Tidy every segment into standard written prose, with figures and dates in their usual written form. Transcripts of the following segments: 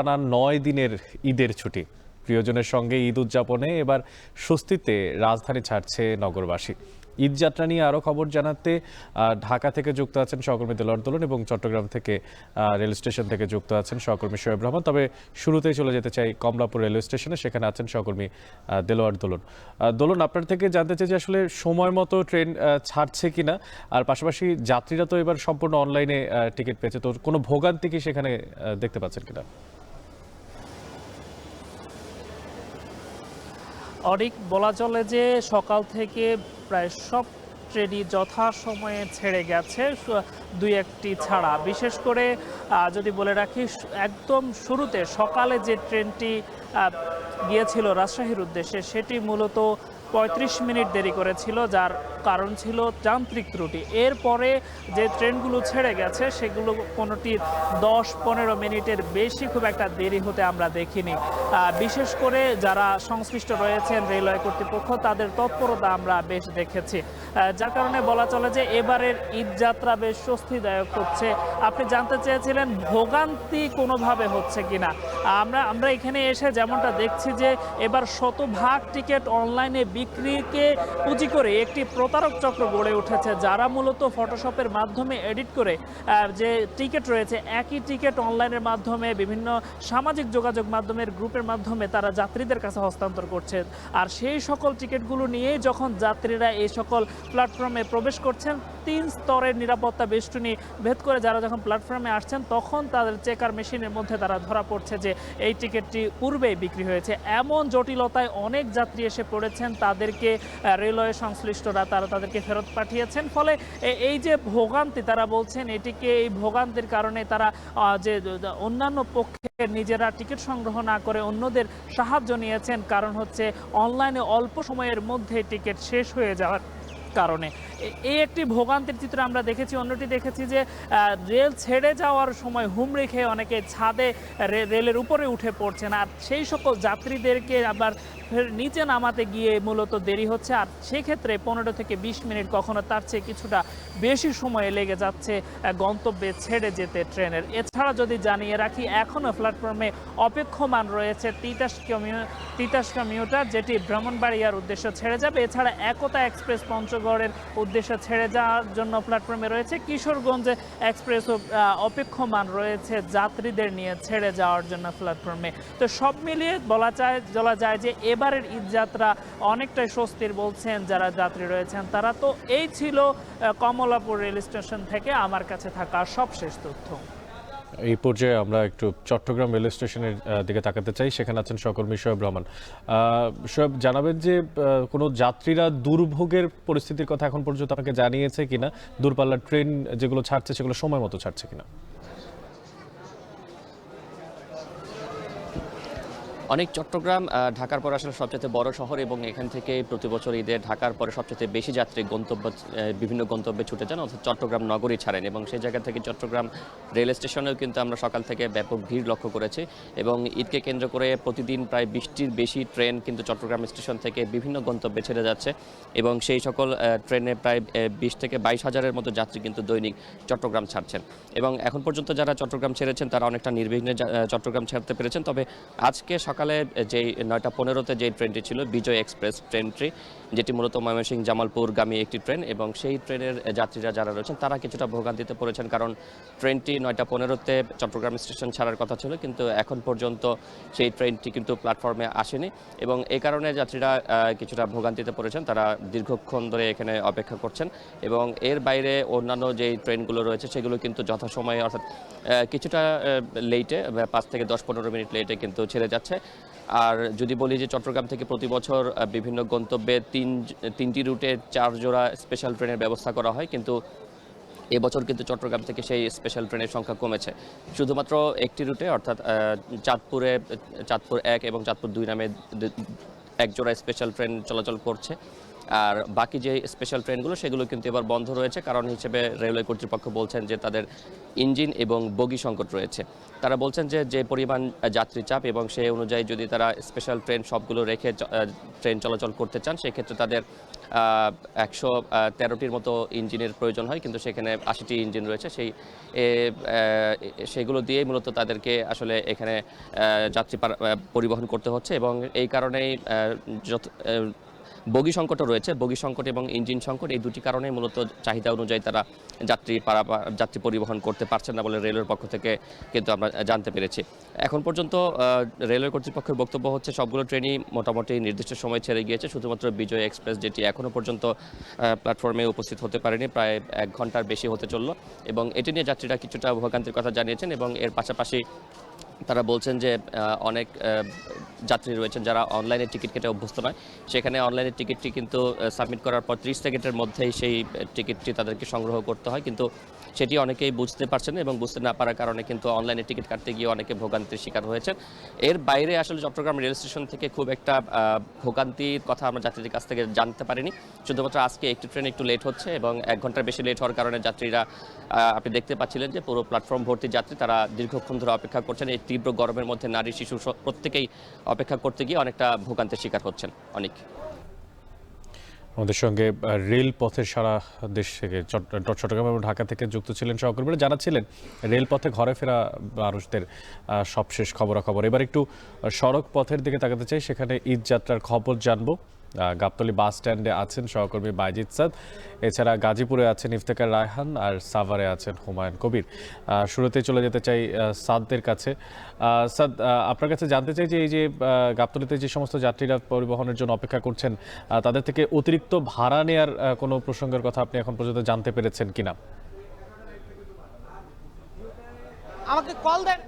টানা ৯ দিনের ঈদের ছুটি। প্রিয়জনের সঙ্গে ঈদ উদযাপনে এবার স্বস্তিতে রাজধানী ছাড়ছে নগরবাসী। ঈদ যাত্রা নিয়ে আরও খবর জানাতে ঢাকা থেকে যুক্ত আছেন সহকর্মী দেলোয়ার দোলন এবং চট্টগ্রাম থেকে রেল স্টেশন থেকে যুক্ত আছেন সহকর্মী শোয়েব রহমান। তবে শুরুতেই চলে যেতে চাই কমলাপুর রেলওয়ে স্টেশনে, সেখানে আছেন সহকর্মী দেলোয়ার দোলন। দোলন, আপনার থেকে জানতে চাই যে আসলে সময় মতো ট্রেন ছাড়ছে কিনা, আর পাশাপাশি যাত্রীরা তো এবার সম্পূর্ণ অনলাইনে টিকিট পেয়েছে, তো কোনো ভোগান্তি কি সেখানে দেখতে পাচ্ছেন কিনা? অনেক বলা চলে যে সকাল থেকে প্রায় সব ট্রেনই যথাসময়ে ছেড়ে গেছে, দুই একটি ছাড়া। বিশেষ করে যদি বলে রাখি, একদম শুরুতে সকালে যে ট্রেনটি গিয়েছিল রাজশাহীর উদ্দেশ্যে, সেটি মূলত ৩৫ মিনিট দেরি করেছিল, যার কারণ ছিল যান্ত্রিক ত্রুটি। এরপরে যে ট্রেনগুলো ছেড়ে গেছে সেগুলো কোনোটি ১০-১৫ মিনিটের বেশি খুব একটা দেরি হতে আমরা দেখিনি। বিশেষ করে যারা সংশ্লিষ্ট রয়েছেন রেলওয়ে কর্তৃপক্ষ, তাদের তৎপরতা আমরা বেশ দেখেছি, যার কারণে বলা চলে যে এবারের ঈদ যাত্রা বেশ স্বস্তিদায়ক হচ্ছে। আপনি জানতে চেয়েছিলেন ভোগান্তি কোনোভাবে হচ্ছে কিনা। আমরা এখানে এসে যেমনটা দেখছি যে এবার শতভাগ টিকিট অনলাইনে বিক্রিকে পুঁজি করে একটি প্রতারক চক্র গড়ে উঠেছে, যারা মূলত ফটোশপের মাধ্যমে এডিট করে যে টিকিট রয়েছে, একই টিকিট অনলাইনের মাধ্যমে বিভিন্ন সামাজিক যোগাযোগ মাধ্যমের গ্রুপের মাধ্যমে তারা যাত্রীদের কাছে হস্তান্তর করছে। আর সেই সকল টিকিটগুলো নিয়েই যখন যাত্রীরা এই সকল প্ল্যাটফর্মে প্রবেশ করছেন, ৩ স্তরের নিরাপত্তা বেষ্টনী ভেদ করে যারা যখন প্ল্যাটফর্মে আসছেন, তখন তাদের চেকার মেশিনের মধ্যে তারা ধরা পড়ছে যে এই টিকিটটি পূর্বেই বিক্রি হয়েছে। এমন জটিলতায় অনেক যাত্রী এসে পড়েছেন, তাদেরকে রেলওয়ে সংশ্লিষ্টরা তাদেরকে ফেরত পাঠিয়েছেন। ফলে এই যে ভোগান্তি, তারা বলছেন এটিকে, এই ভোগান্তির কারণে তারা যে অন্যান্য পক্ষে নিজেরা টিকিট সংগ্রহ না করে অন্যদের সাহায্য নিয়েছেন, কারণ হচ্ছে অনলাইনে অল্প সময়ের মধ্যে টিকিট শেষ হয়ে যাওয়ার কারণে। এই একটি ভোগান্তির চিত্র আমরা দেখেছি। অন্যটি দেখেছি যে রেল ছেড়ে যাওয়ার সময় হুমড়ি খেয়ে অনেকে ছাদে রেলের উপরে উঠে পড়ছেন, আর সেই সকল যাত্রীদেরকে আবার নিচে নামাতে গিয়ে মূলত দেরি হচ্ছে। আর সেক্ষেত্রে ১৫ থেকে ২০ মিনিট, কখনো তার চেয়ে কিছুটা বেশি সময় লেগে যাচ্ছে গন্তব্যে ছেড়ে যেতে ট্রেনের। এছাড়া যদি জানিয়ে রাখি, এখনও প্ল্যাটফর্মে অপেক্ষমান রয়েছে তিতাস কমিউটার, যেটি ব্রাহ্মণবাড়িয়ার উদ্দেশ্যে ছেড়ে যাবে। এছাড়া একতা এক্সপ্রেস পঞ্চগড়ের উদ্দেশ্যে ছেড়ে যাওয়ার জন্য প্ল্যাটফর্মে রয়েছে। কিশোরগঞ্জ এক্সপ্রেসও অপেক্ষমান রয়েছে যাত্রীদের নিয়ে ছেড়ে যাওয়ার জন্য প্ল্যাটফর্মে। তো সব মিলিয়ে বলা যায় যে এবারের ঈদ যাত্রা অনেকটাই স্বস্তির বলছেন যারা যাত্রী রয়েছেন তারা। তো এই ছিল কমলাপুর রেল স্টেশন থেকে আমার কাছে থাকা সবশেষ তথ্য। এই পর্যায়ে আমরা একটু চট্টগ্রাম রেল স্টেশনের দিকে তাকাতে চাই, সেখানে আছেন সহকর্মী শোয়েব রহমান। শোয়েব, জানাবেন যে কোনো যাত্রীরা দুর্ভোগের পরিস্থিতির কথা এখন পর্যন্ত আপনাকে জানিয়েছে কিনা? দূরপাল্লার ট্রেন যেগুলো ছাড়ছে সেগুলো সময় মতো ছাড়ছে কিনা? অনেক চট্টগ্রাম ঢাকার পর আসলে সবচেয়ে বড় শহর, এবং এখান থেকে প্রতি বছর ঈদে ঢাকার পরে সবচেয়ে বেশি যাত্রী বিভিন্ন গন্তব্যে ছুটে যান, অর্থাৎ চট্টগ্রাম নগরী ছাড়েন। এবং সেই জায়গা থেকে চট্টগ্রাম রেল স্টেশনেও কিন্তু আমরা সকাল থেকে ব্যাপক ভিড় লক্ষ্য করেছি। এবং ঈদকে কেন্দ্র করে প্রতিদিন প্রায় ২০টির বেশি ট্রেন কিন্তু চট্টগ্রাম স্টেশন থেকে বিভিন্ন গন্তব্যে ছেড়ে যাচ্ছে, এবং সেই সকল ট্রেনে প্রায় ২০ থেকে ২২ হাজারের মতো যাত্রী কিন্তু দৈনিক চট্টগ্রাম ছাড়ছেন। এবং এখন পর্যন্ত যারা চট্টগ্রাম ছেড়েছেন তারা অনেকটা নির্বিঘ্নে চট্টগ্রাম ছাড়তে পেরেছেন। তবে আজকে সকালে যেই ৯টা ১৫-তে যে ট্রেনটি ছিল বিজয় এক্সপ্রেস ট্রেনটি, যেটি মূলত ময়মনসিংহ জামালপুরগামী একটি ট্রেন, এবং সেই ট্রেনের যাত্রীরা যারা রয়েছেন তারা কিছুটা ভোগান্তিতে পড়েছেন, কারণ ট্রেনটি ৯টা ১৫-তে চট্টগ্রাম স্টেশন ছাড়ার কথা ছিল, কিন্তু এখন পর্যন্ত সেই ট্রেনটি কিন্তু প্ল্যাটফর্মে আসেনি, এবং এই কারণে যাত্রীরা কিছুটা ভোগান্তিতে পড়েছেন। তারা দীর্ঘক্ষণ ধরে এখানে অপেক্ষা করছেন, এবং এর বাইরে অন্যান্য যেই ট্রেনগুলো রয়েছে সেগুলো কিন্তু যথাসময়ে, অর্থাৎ কিছুটা লেটে, ৫ থেকে ১০-১৫ মিনিট লেটে কিন্তু ছেড়ে যাচ্ছে। আর যদি বলি যে চট্টগ্রাম থেকে প্রতি বছর বিভিন্ন গন্তব্যে তিনটি রুটে ৪ জোড়া স্পেশাল ট্রেনের ব্যবস্থা করা হয়, কিন্তু এবছর কিন্তু চট্টগ্রাম থেকে সেই স্পেশাল ট্রেনের সংখ্যা কমেছে। শুধুমাত্র একটি রুটে, অর্থাৎ চাঁদপুর ১ এবং চাঁদপুর ২ নামে ১ জোড়া স্পেশাল ট্রেন চলাচল করছে। আর বাকি যে স্পেশাল ট্রেনগুলো সেগুলো কিন্তু এবার বন্ধ রয়েছে, কারণ হিসেবে রেলওয়ে কর্তৃপক্ষ বলছেন যে তাদের ইঞ্জিন এবং বগি সংকট রয়েছে। তারা বলছেন যে যে পরিমাণ যাত্রী চাপ এবং সেই অনুযায়ী যদি তারা স্পেশাল ট্রেন সবগুলো রেখে ট্রেন চলাচল করতে চান সেক্ষেত্রে তাদের 113টির মতো ইঞ্জিনের প্রয়োজন হয়, কিন্তু সেখানে 80টি ইঞ্জিন রয়েছে। সেগুলো দিয়েই মূলত তাদেরকে আসলে এখানে যাত্রী পরিবহন করতে হচ্ছে এবং এই কারণেই বগি সংকটও রয়েছে। বগি সংকট এবং ইঞ্জিন সংকট এই দুটি কারণে মূলত চাহিদা অনুযায়ী তারা যাত্রী পরিবহন করতে পারছেন না বলে রেলওয়ের পক্ষ থেকে কিন্তু আমরা জানতে পেরেছি। এখন পর্যন্ত রেলওয়ে কর্তৃপক্ষের বক্তব্য হচ্ছে সবগুলো ট্রেনই মোটামুটি নির্দিষ্ট সময় ছেড়ে গিয়েছে, শুধুমাত্র বিজয় এক্সপ্রেস যেটি এখনও পর্যন্ত প্ল্যাটফর্মে উপস্থিত হতে পারেনি, প্রায় 1 ঘন্টার বেশি হতে চলল এবং এটি নিয়ে যাত্রীরা কিছুটা ভোগান্তির কথা জানিয়েছেন এবং এর পাশাপাশি তারা বলছেন যে অনেক যাত্রী রয়েছেন যারা অনলাইনে টিকিট কেটে অভ্যস্ত নয়, সেখানে অনলাইনের টিকিটটি কিন্তু সাবমিট করার পর 30 সেকেন্ডের মধ্যেই সেই টিকিটটি তাদেরকে সংগ্রহ করতে হয়, কিন্তু সেটি অনেকেই বুঝতে পারছেন না এবং বুঝতে না পারার কারণে কিন্তু অনলাইনে টিকিট কাটতে গিয়ে অনেকে ভোগান্তির শিকার হয়েছেন। এর বাইরে আসলে চট্টগ্রাম রেল স্টেশন থেকে খুব একটা ভোগান্তির কথা আমরা যাত্রীদের কাছ থেকে জানতে পারিনি। শুধুমাত্র আজকে একটি ট্রেন একটু লেট হচ্ছে এবং 1 ঘন্টার বেশি লেট হওয়ার কারণে যাত্রীরা আপনি দেখতে পাচ্ছিলেন যে পুরো প্ল্যাটফর্ম ভর্তি যাত্রী, তারা দীর্ঘক্ষণ ধরে অপেক্ষা করছেন। এই তীব্র গরমের মধ্যে নারী শিশু প্রত্যেকেই অপেক্ষা করতে গিয়ে অনেকটা ভোগান্তির শিকার হচ্ছেন। অনেক আমাদের সঙ্গে রেল পথের সারা দেশ থেকে চট্টগ্রাম এবং ঢাকা থেকে যুক্ত ছিলেন সহকর্মীরা, জানাচ্ছিলেন রেলপথে ঘরে ফেরা মানুষদের সবশেষ খবরাখবর। এবার একটু সড়ক পথের দিকে তাকাতে চাই, সেখানে ঈদ যাত্রার খবর জানবো। গাবতলী বাস স্ট্যান্ডে আছেন সহকর্মী বাইজিদ সাদ, এছাড়া গাজীপুরে আছেন ইফতেখার রায়হান আর সাভারে আছেন হুমায়ুন কবির। শুরুতেই চলে যেতে চাই সাদদের কাছে। সাদ, আপনার কাছে জানতে চাই যে এই যে গাবতলীতে যে সমস্ত যাত্রীরা পরিবহনের জন্য অপেক্ষা করছেন, তাদের থেকে অতিরিক্ত ভাড়া নেয়ার কোনো প্রসঙ্গের কথা আপনি এখন পর্যন্ত জানতে পেরেছেন কিনা? আমাকে কল দেন।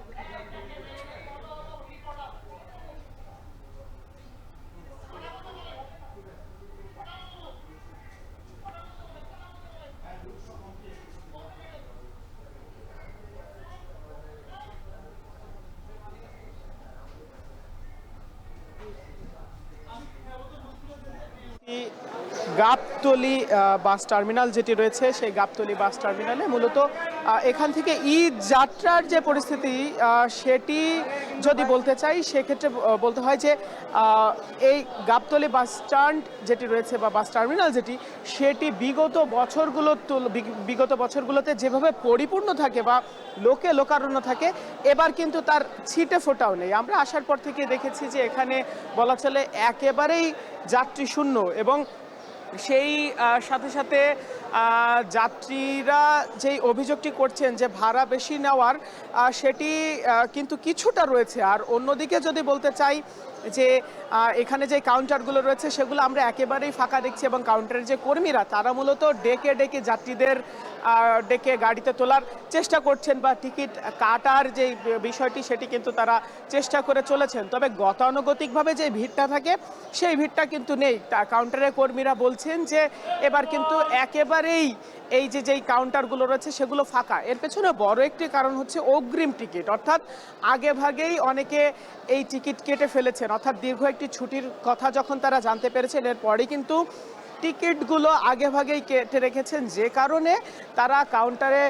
গাবতলী বাস টার্মিনাল যেটি রয়েছে সেই গাবতলী বাস টার্মিনালে মূলত এখান থেকে ঈদ যাত্রার যে পরিস্থিতি সেটি যদি বলতে চাই সেক্ষেত্রে বলতে হয় যে এই গাবতলী বাস স্ট্যান্ড যেটি রয়েছে বা বাস টার্মিনাল যেটি, সেটি বিগত বছরগুলোতে যেভাবে পরিপূর্ণ থাকে বা লোকারণ্য থাকে, এবার কিন্তু তার ছিটে ফোটাও নেই। আমরা আসার পর থেকে দেখেছি যে এখানে বলা চলে একেবারেই যাত্রী শূন্য এবং সেই সাথে সাথে যাত্রীরা যেই অভিযোগটি করছেন যে ভাড়া বেশি নেওয়ার, সেটি কিন্তু কিছুটা রয়েছে। আর অন্যদিকে যদি বলতে চাই যে এখানে যে কাউন্টারগুলো রয়েছে সেগুলো আমরা একেবারেই ফাঁকা দেখছি এবং কাউন্টারের যে কর্মীরা তারা মূলত ডেকে ডেকে যাত্রীদের ডেকে গাড়িতে তোলার চেষ্টা করছেন বা টিকিট কাটার যে বিষয়টি সেটি কিন্তু তারা চেষ্টা করে চলেছেন। তবে গতানুগতিকভাবে যে ভিড়টা থাকে সেই ভিড়টা কিন্তু নেই। কাউন্টারের কর্মীরা বলছেন যে এবার কিন্তু একেবারেই এই যেই কাউন্টারগুলো রয়েছে সেগুলো ফাঁকা। এর পেছনে বড় একটি কারণ হচ্ছে অগ্রিম টিকিট, অর্থাৎ আগে ভাগেই অনেকে এই টিকিট কেটে ফেলেছেন, অর্থাৎ দীর্ঘ একটি ছুটির কথা যখন তারা জানতে পেরেছেন এরপরই কিন্তু টিকিটগুলো আগে ভাগেই কেটে রেখেছেন, যে কারণে তারা কাউন্টারে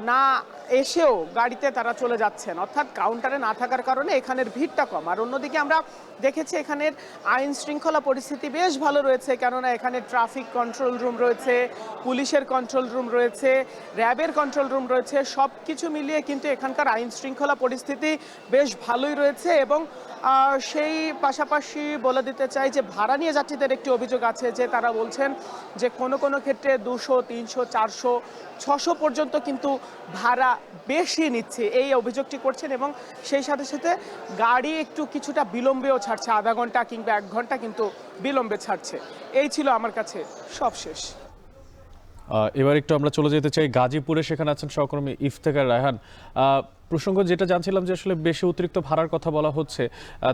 না এসেও গাড়িতে তারা চলে যাচ্ছেন, অর্থাৎ কাউন্টারে না থাকার কারণে এখানের ভিড়টা কম। আর অন্যদিকে আমরা দেখেছি এখানের আইন শৃঙ্খলা পরিস্থিতি বেশ ভালো রয়েছে, কেননা এখানে ট্রাফিক কন্ট্রোল রুম রয়েছে, পুলিশের কন্ট্রোল রুম রয়েছে, র্যাবের কন্ট্রোল রুম রয়েছে। সব কিছু মিলিয়ে কিন্তু এখানকার আইন শৃঙ্খলা পরিস্থিতি বেশ ভালোই রয়েছে। এবং সেই পাশাপাশি বলে দিতে চাই যে ভাড়া নিয়ে যাত্রীদের একটি অভিযোগ আছে যে তারা বলছেন যে কোনো ক্ষেত্রে 200, 300, 400, 600 পর্যন্ত কিন্তু ভাড়া বেশি নিচ্ছে, এই অভিযোগটি করছেন। এবং সেই সাথে সাথে গাড়ি একটু কিছুটা বিলম্বেও ছাড়ছে, আধা ঘন্টা কিংবা 1 ঘন্টা কিন্তু বিলম্বে ছাড়ছে। এই ছিল আমার কাছে সবশেষ। এবার একটু আমরা চলে যেতে চাই গাজীপুরে, সেখানে আছেন সহকর্মী ইফতেখার রায়হান। প্রসঙ্গ যেটা জানছিলাম যে আসলে বেশি অতিরিক্ত ভাড়ার কথা বলা হচ্ছে,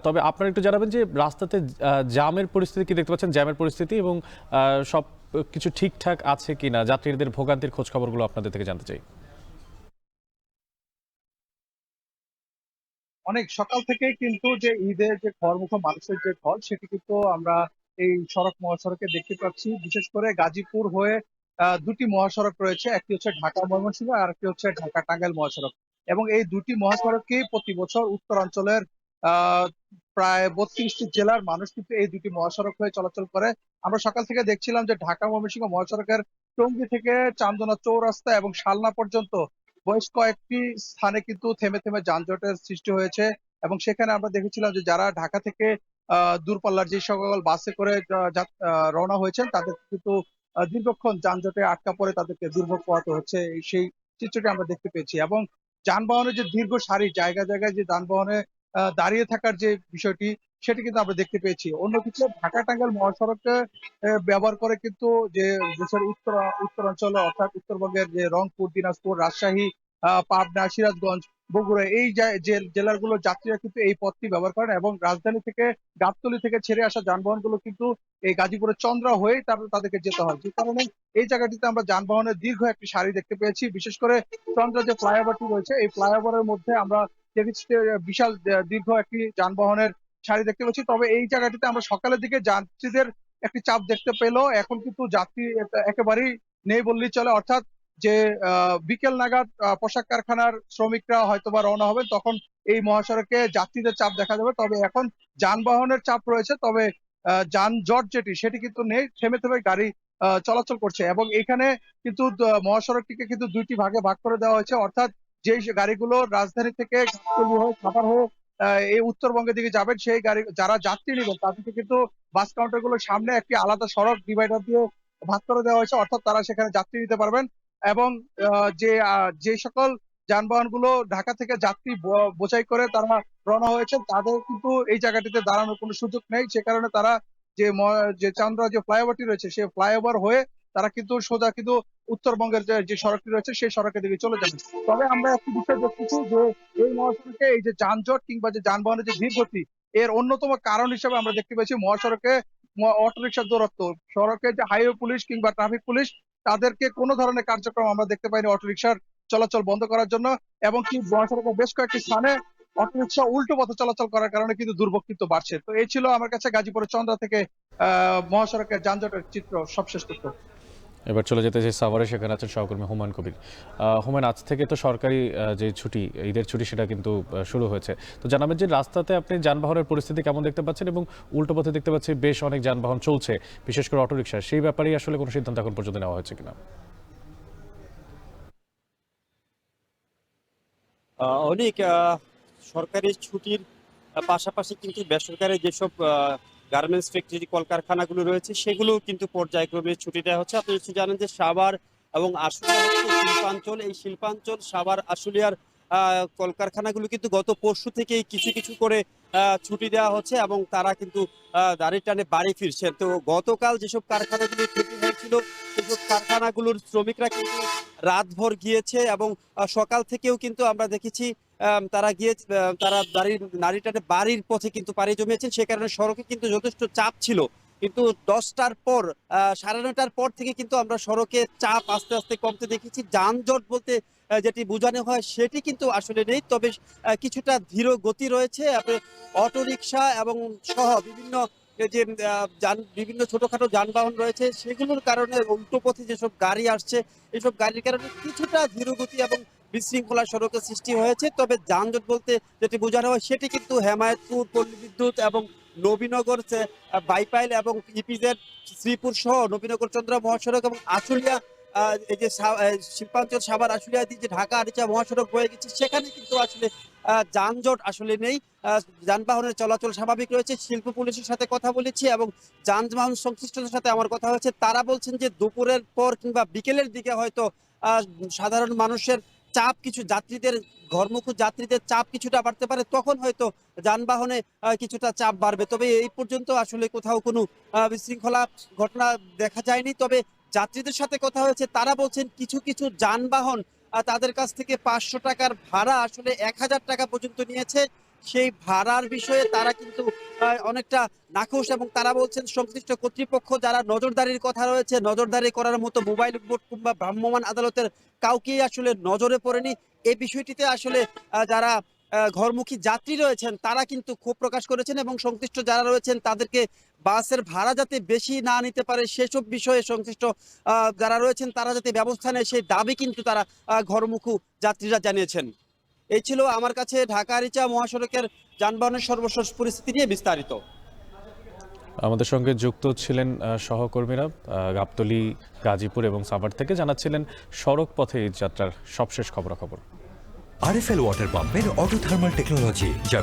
তবে আপনারা একটু জানাবেন যে রাস্তাতে জ্যামের পরিস্থিতি কি দেখতে পাচ্ছেন, জ্যামের পরিস্থিতি এবং সব কিছু ঠিকঠাক আছে কিনা, যাত্রীদের ভোগান্তির খোঁজ খবরগুলো আপনাদের থেকে জানতে চাই। অনেক সকাল থেকে কিন্তু যে ঈদের যে ঘরমুখ মানুষের যে ঢল সেটি কিন্তু আমরা এই মহাসড়কে দেখতে পাচ্ছি। বিশেষ করে গাজীপুর হয়ে দুটি মহাসড়ক রয়েছে, একটি হচ্ছে ঢাকা ময়মনসিংহ আর একটি হচ্ছে ঢাকা টাঙ্গাইল মহাসড়ক। এবং এই দুটি মহাসড়ককেই প্রতি বছর উত্তরাঞ্চলের আহ প্রায় 32টি জেলার মানুষ কিন্তু এই দুটি মহাসড়ক হয়ে চলাচল করে। আমরা সকাল থেকে দেখছিলাম যে ঢাকা ময়মনসিংহ মহাসড়কের টঙ্গী থেকে চান্দনা চৌরাস্তা এবং শালনা পর্যন্ত বেশ কয়েকটি স্থানে কিন্তু থেমে থেমে যানজটের সৃষ্টি হয়েছে। এবং সেখানে আমরা দেখেছিলাম যে যারা ঢাকা থেকে দূরপাল্লার যে সকল বাসে করে রওনা হয়েছেন তাদের কিন্তু দীর্ঘক্ষণ যানজটে আটকা পড়ে তাদেরকে দুর্ভোগ পোহাতে হচ্ছে, সেই চিত্রটি আমরা দেখতে পেয়েছি। এবং যানবাহনের যে দীর্ঘ সারি, জায়গায় জায়গায় যে যানবাহনে দাঁড়িয়ে থাকার যে বিষয়টি, সেটি কিন্তু আমরা দেখতে পেয়েছি। অন্য কিছু ঢাকা টাঙ্গাইল মহাসড়ককে ব্যবহার করে কিন্তু যে দেশের উত্তরাঞ্চলে অর্থাৎ উত্তরবঙ্গের যে রংপুর, দিনাজপুর, রাজশাহী, পাবনা, সিরাজগঞ্জ, বগুড়া এই যে জেলাগুলোর যাত্রীরা কিন্তু এই পথটি ব্যবহার করেন এবং রাজধানী থেকে গাবতলী থেকে ছেড়ে আসা যানবাহনগুলো কিন্তু এই গাজীপুরের চন্দ্রা হয়ে তাদেরকে যেতে হয়। যে কারণে এই জায়গাটিতে আমরা যানবাহনের দীর্ঘ একটি সারি দেখতে পেয়েছি। বিশেষ করে চন্দ্রা যে ফ্লাইওভারটি রয়েছে, এই ফ্লাইওভারের মধ্যে আমরা দেখেছি যে বিশাল দীর্ঘ একটি যানবাহনের সারি দেখতে পাচ্ছি। তবে এই জায়গাটিতে আমরা সকালের দিকে যাত্রীদের একটি চাপ দেখতে পেলেও এখন কিন্তু যাত্রী একেবারেই নেই বললেই চলে। অর্থাৎ যে বিকেল নাগাদ পোশাক কারখানার শ্রমিকরা হয়তোবা রওনা হবেন, তখন এই মহাসড়কে যাত্রীদের চাপ দেখা যাবে। তবে এখন যানবাহনের চাপ রয়েছে, তবে যানজট সেটি কিন্তু নেই, থেমে থেমে গাড়ি চলাচল করছে। এবং এখানে কিন্তু মহাসড়কটিকে কিন্তু দুইটি ভাগে ভাগ করে দেওয়া হয়েছে। অর্থাৎ যে গাড়িগুলো রাজধানী থেকে গাবতলী হয়ে সাভার হয়ে এই উত্তরবঙ্গের দিকে যাবেন, সেই গাড়ি যারা যাত্রী নেবেন তাদেরকে কিন্তু বাস কাউন্টার গুলোর সামনে একটি আলাদা সড়ক ডিভাইডার দিয়ে ভাগ করে দেওয়া হয়েছে। অর্থাৎ তারা সেখানে যাত্রী নিতে পারবেন। এবং যে সকল যানবাহনগুলো ঢাকা থেকে যাত্রী বোঝাই করে তারা রওনা হয়েছে, তাদের কিন্তু এই জায়গাটিতে দাঁড়ানোর কোনো সুযোগ নেই। সে কারণে তারা যে চান্দ্রা যে ফ্লাইওভারটি রয়েছে, সেই ফ্লাইওভার হয়ে তারা কিন্তু সোজা কিন্তু উত্তরবঙ্গের যে সড়কটি রয়েছে সেই সড়কের দিকে চলে যাবে। তবে আমরা একটি বিষয় দেখতেছি যে এই মহাসড়কে এই যে যানজট কিংবা যে যানবাহনের যে ধীরগতি, এর অন্যতম কারণ হিসেবে আমরা দেখতে পাচ্ছি মহাসড়কে অটোরিকশার দৌরাত্ম। সড়কে যে হাইওয়ে পুলিশ কিংবা ট্রাফিক পুলিশ, তাদেরকে কোনো ধরনের কার্যক্রম আমরা দেখতে পাইনি অটোরিকশার চলাচল বন্ধ করার জন্য। এবং কি মহাসড়কের বেশ কয়েকটি স্থানে অটোরিকশা উল্টো পথে চলাচল করার কারণে কিন্তু দুর্ভোগ কিন্তু বাড়ছে। তো এই ছিল আমার কাছে গাজীপুরের চন্দ্রা থেকে মহাসড়কের যানজটের চিত্র, সবশেষ তথ্য। এবার চলে যেতে চাই সাভারে, সেখানে আছেন সহকর্মী হুমায়ুন কবির। হুমায়ুন, আজ থেকে তো সরকারি যে ছুটি, ঈদের ছুটি, সেটা কিন্তু শুরু হয়েছে। তো জানাবেন যে রাস্তাতে আপনি যানবাহনের পরিস্থিতি কেমন দেখতে পাচ্ছেন, এবং উল্টো পথে দেখতে পাচ্ছি বেশ অনেক যানবাহন চলছে, বিশেষ করে অটোরিকশা, সেই ব্যাপারেই আসলে কোনো সিদ্ধান্ত এখন পর্যন্ত নেওয়া হয়েছে কিনা? অনেক সরকারি ছুটির পাশাপাশি কিন্তু বেসরকারি যেসব গার্মেন্টস ফ্যাক্টরি, কলকারখানাগুলো রয়েছে সেগুলো কিন্তু পর্যায়ক্রমে ছুটি দেওয়া হচ্ছে। আপনি নিশ্চয়ই জানেন যে সাভার এবং আশুলিয়া হচ্ছে শিল্পাঞ্চল। এই শিল্পাঞ্চল সাভার আশুলিয়ার কলকারখানাগুলো কিন্তু গত পরশু থেকেই কিছু কিছু করে ছুটি দেওয়া হচ্ছে এবং তারা কিন্তু দাঁড়িয়ে টানে বাড়ি ফিরছেন। তো গতকাল যেসব কারখানাগুলো ছুটি হয়েছিল সেসব কারখানাগুলোর শ্রমিকরা কিন্তু রাতভর গিয়েছে এবং সকাল থেকেও কিন্তু আমরা দেখেছি তারা নারীটাতে বাড়ির পথে কিন্তু পাড়ি জমিয়েছেন। সে কারণে সড়কে কিন্তু যথেষ্ট চাপ ছিল। কিন্তু 10টার পর 9:30টার পর থেকে কিন্তু আমরা সড়কে চাপ আস্তে আস্তে কমতে দেখেছি। যানজট বলতে যেটি বোঝানো হয় সেটি কিন্তু আসলে নেই, তবে কিছুটা ধীর গতি রয়েছে। অটোরিকশা এবং সহ বিভিন্ন ছোটখাটো যানবাহন রয়েছে, সেগুলোর কারণে উল্টো পথে যেসব গাড়ি আসছে এসব গাড়ির কারণে কিছুটা ধীরগতি এবং বিশৃঙ্খলা সড়কের সৃষ্টি হয়েছে। তবে যানজট বলতে যেটি বোঝানো হয় সেটি কিন্তু হেমায়েতপুর, পল্লী বিদ্যুৎ এবং নবীনগর বাইপাইল এবং ইপিজেড শ্রীপুর সহ নবীনগর চন্দ্রা মহাসড়ক এবং আশুলিয়া এই যে শিল্পাঞ্চল সাভার আশুলিয়া দিয়ে যে ঢাকা আরিচা মহাসড়ক বয়ে গেছে, সেখানে কিন্তু আসলে যানজট আসলে নেই। যানবাহনের চলাচল স্বাভাবিক রয়েছে। শিল্প পুলিশের সাথে কথা বলেছি এবং যানবাহন সংশ্লিষ্টদের সাথে আমার কথা হয়েছে। তারা বলছেন যে দুপুরের পর কিংবা বিকেলের দিকে হয়তো সাধারণ মানুষের চাপ, কিছু যাত্রীদের ঘরমুখী যাত্রীদের চাপ কিছুটা বাড়তে পারে, তখন হয়তো যানবাহনে কিছুটা চাপ বাড়বে। তবে এই পর্যন্ত আসলে কোথাও কোনো বিশৃঙ্খলা ঘটনা দেখা যায়নি। তবে যাত্রীদের সাথে কথা হয়েছে, তারা বলছেন কিছু কিছু যানবাহন তাদের কাছ থেকে 500 টাকার ভাড়া আসলে 1000 টাকা পর্যন্ত নিয়েছে। সেই ভাড়ার বিষয়ে তারা কিন্তু অনেকটা নাখোশ এবং তারা বলছেন সংশ্লিষ্ট কর্তৃপক্ষ যারা নজরদারির কথা রয়েছে, নজরদারি করার মতো মোবাইল বোর্ড কিংবা ভ্রাম্যমাণ আদালতের কাউকেই আসলে নজরে পড়েনি। এই বিষয়টিতে আসলে যারা ঘরমুখী যাত্রী রয়েছেন তারা কিন্তু ক্ষোভ প্রকাশ করেছেন এবং সংশ্লিষ্ট যারা রয়েছেন তাদেরকে বাসের ভাড়া যাতে বেশি না নিতে পারে সেসব বিষয়ে সংশ্লিষ্ট যারা রয়েছেন তারা যাতে ব্যবস্থা নেয় সেই দাবি কিন্তু তারা ঘরমুখী যাত্রীরা জানিয়েছেন। এই ছিল আমার কাছে ঢাকা আরিচা মহাসড়কের যানবাহনের সর্বশেষ পরিস্থিতি নিয়ে বিস্তারিত। আমাদের সঙ্গে যুক্ত ছিলেন সহকর্মীরা গাবতলী, গাজীপুর এবং সাভার থেকে, জানাচ্ছিলেন সড়ক পথে ঈদ যাত্রার সবশেষ খবরাখবর। আরএফএল ওয়াটার পাম্পের অটো থার্মাল টেকনোলজি, যা